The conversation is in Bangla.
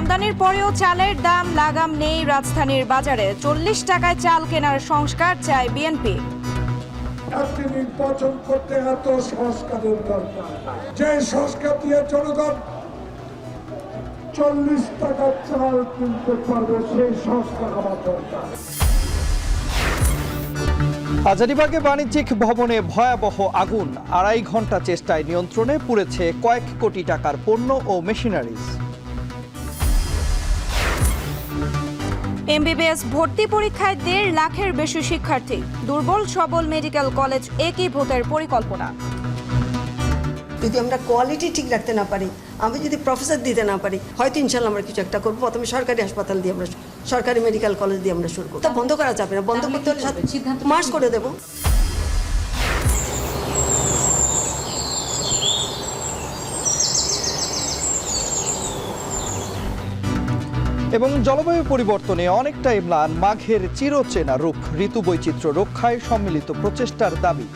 আমদানির পরেও চালের দাম লাগাম নেই রাজধানীর বাজারে। 40 টাকায় চাল কেনার সংস্কার চায় বিএনপি। আপনি নির্বাচন করতে এত সংস্কারের দরকার, যে সংস্কার দিয়ে জনগণ 40 টাকার চাল কিনতে পারবে, সেই সংস্কার আমার দরকার। হাজারীবাগে বাণিজ্যিক ভবনে ভয়াবহ আগুন। 2.5 ঘন্টা চেষ্টায় নিয়ন্ত্রণে পুড়েছে কয়েক কোটি টাকার পণ্য ও মেশিনারিজ। এমবিবিএস ভর্তি পরীক্ষায় 1.5 লাখের বেশি শিক্ষার্থী। দুর্বল সবল মেডিকেল কলেজ একীভূতের পরিকল্পনা। যদি আমরা কোয়ালিটি ঠিক রাখতে না পারি, আমি যদি প্রফেসর দিতে না পারি, হয়তো ইনশাল্লাহ আমরা কিছু একটা করবো। প্রথমে সরকারি হাসপাতাল দিয়ে আমরা, সরকারি মেডিকেল কলেজ দিয়ে আমরা শুরু করবো। তা বন্ধ করা যাবে না, বন্ধ করতে হলে মার্চ করে দেবো। এবং জলবায়ু পরিবর্তনে অনেকটাই ম্লান মাঘের চিরচেনা রূপ। ঋতু বৈচিত্র্য রক্ষায় সম্মিলিত প্রচেষ্টার দাবি।